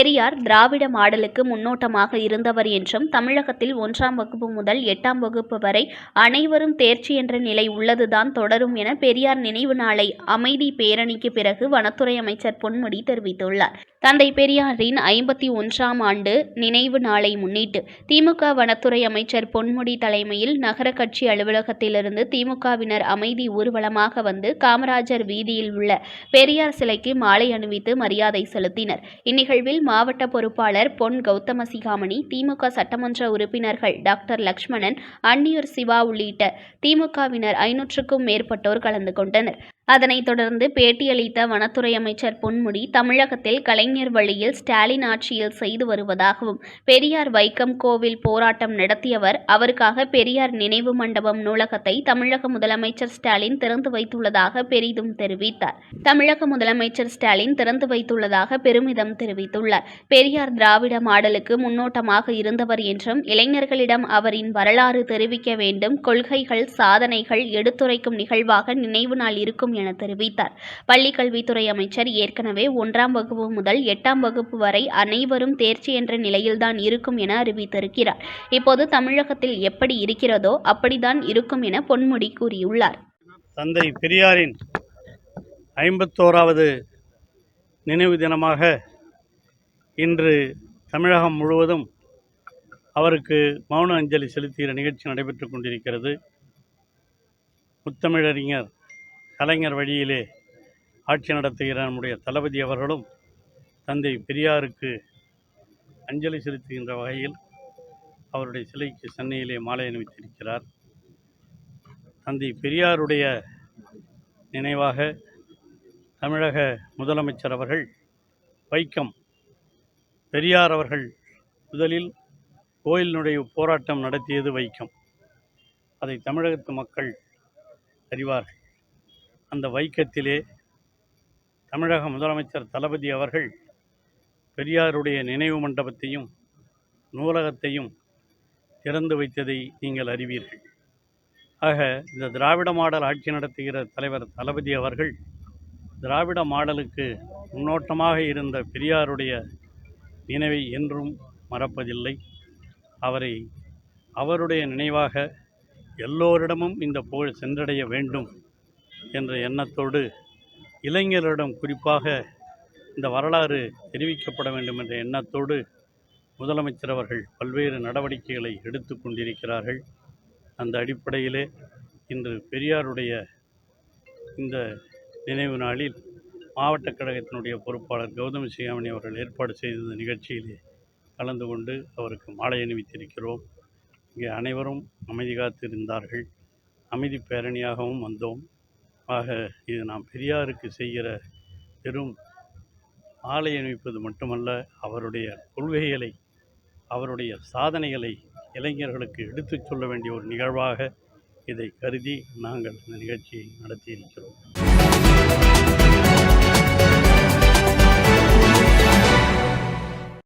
பெரியார் திராவிட மாடலுக்கு முன்னோட்டமாக இருந்தவர் என்றும், தமிழகத்தில் 1ஆம் வகுப்பு முதல் 8ஆம் வகுப்பு வரை அனைவரும் தேர்ச்சி என்ற நிலை உள்ளதுதான் தொடரும் என பெரியார் நினைவு நாளை அமைதி பேரணிக்கு பிறகு வனத்துறை அமைச்சர் பொன்முடி தெரிவித்துள்ளார். தந்தை பெரியாரின் 51ஆம் ஆண்டு நினைவு நாளை முன்னிட்டு திமுக வனத்துறை அமைச்சர் பொன்முடி தலைமையில் நகர கட்சி அலுவலகத்திலிருந்து திமுகவினர் அமைதி ஊர்வலமாக வந்து காமராஜர் வீதியில் உள்ள பெரியார் சிலைக்கு மாலை அணிவித்து மரியாதை செலுத்தினர். இந்நிகழ்வில் மாவட்ட பொறுப்பாளர் பொன் கௌதமசிகாமணி, திமுக சட்டமன்ற உறுப்பினர்கள் டாக்டர் லட்சுமணன், அன்னியூர் சிவா உள்ளிட்ட திமுகவினர் 500க்கும் மேற்பட்டோர் கலந்து கொண்டனர். அதனைத் தொடர்ந்து பேட்டியளித்த வனத்துறை அமைச்சர் பொன்முடி, தமிழகத்தில் கலைஞர் வழியில் ஸ்டாலின் ஆட்சியில் செய்து வருவதாகவும், பெரியார் வைக்கம் கோவில் போராட்டம் நடத்தியவர், அவருக்காக பெரியார் நினைவு மண்டபம் நூலகத்தை தமிழக முதலமைச்சர் ஸ்டாலின் திறந்து வைத்துள்ளதாக பெரிதும் தெரிவித்தார். தமிழக முதலமைச்சர் ஸ்டாலின் திறந்து வைத்துள்ளதாக பெருமிதம் தெரிவித்துள்ளார். பெரியார் திராவிட மாடலுக்கு முன்னோட்டமாக இருந்தவர் என்றும், இளைஞர்களிடம் அவரின் வரலாறு தெரிவிக்க வேண்டும், கொள்கைகள், சாதனைகள் எடுத்துரைக்கும் நிகழ்வாக நினைவு நாள் இருக்கும் என தெரிவித்தார். பள்ளிக் கல்வித்துறை அமைச்சர் ஏற்கனவே 1ஆம் வகுப்பு முதல் 8ஆம் வகுப்பு வரை அனைவரும் தேர்ச்சி என்ற நிலையில்தான் இருக்கும் என அறிவித்திருக்கிறார். இப்போது தமிழகத்தில் எப்படி இருக்கிறதோ அப்படித்தான் இருக்கும் என பொன்முடி கூறியுள்ளார். தந்தை பெரியாரின் 51வது நினைவு தினமாக இன்று தமிழகம் முழுவதும் அவருக்கு மௌன அஞ்சலி செலுத்துகிற நிகழ்ச்சி நடைபெற்றுக் கொண்டிருக்கிறது. முத்தமிழறிஞர் கலைஞர் வழியிலே ஆட்சி நடத்துகிற நம்முடைய தளபதி அவர்களும் தந்தை பெரியாருக்கு அஞ்சலி செலுத்துகின்ற வகையில் அவருடைய சிலைக்கு சென்னையிலே மாலை அணிவித்திருக்கிறார். தந்தை பெரியாருடைய நினைவாக தமிழக முதலமைச்சர் அவர்கள் வைக்கம் பெரியார் அவர்கள் முதலில் கோயில் நுழைவு போராட்டம் நடத்தியது வைக்கம். அதை தமிழகத்து மக்கள் அறிவார்கள். அந்த வைக்கத்திலே தமிழக முதலமைச்சர் தளபதி அவர்கள் பெரியாருடைய நினைவு மண்டபத்தையும் நூலகத்தையும் திறந்து வைத்ததை நீங்கள் அறிவீர்கள். ஆக இந்த திராவிட மாடல் ஆட்சி நடத்துகிற தலைவர் தளபதி அவர்கள் திராவிட மாடலுக்கு முன்னோட்டமாக இருந்த பெரியாருடைய நினைவை என்றும் மறப்பதில்லை. அவருடைய நினைவாக எல்லோரிடமும் இந்த புகழ் சென்றடைய வேண்டும் என்ற எண்ணத்தோடு இளைஞர்களிடம் குறிப்பாக இந்த வரலாறு தெரிவிக்கப்பட வேண்டும் என்ற எண்ணத்தோடு முதலமைச்சர் அவர்கள் பல்வேறு நடவடிக்கைகளை எடுத்து கொண்டிருக்கிறார்கள். அந்த அடிப்படையிலே இன்று பெரியாருடைய இந்த நினைவு நாளில் மாவட்ட கழகத்தினுடைய பொறுப்பாளர் கௌதமசிகாமணி அவர்கள் ஏற்பாடு செய்த நிகழ்ச்சியிலே கலந்து கொண்டு அவருக்கு மாலை அணிவித்திருக்கிறோம். இங்கே அனைவரும் அமைதி காத்திருந்தார்கள். அமைதி பேரணியாகவும் வந்தோம். ஆக இது நாம் பெரியாருக்கு செய்கிற பெரும் மாலை அணிவிப்பது மட்டுமல்ல, அவருடைய கொள்கைகளை, அவருடைய சாதனைகளை இளைஞர்களுக்கு எடுத்துச் சொல்ல வேண்டிய ஒரு நிகழ்வாக இதை கருதி நாங்கள் இந்த நிகழ்ச்சியை நடத்தியிருக்கிறோம்.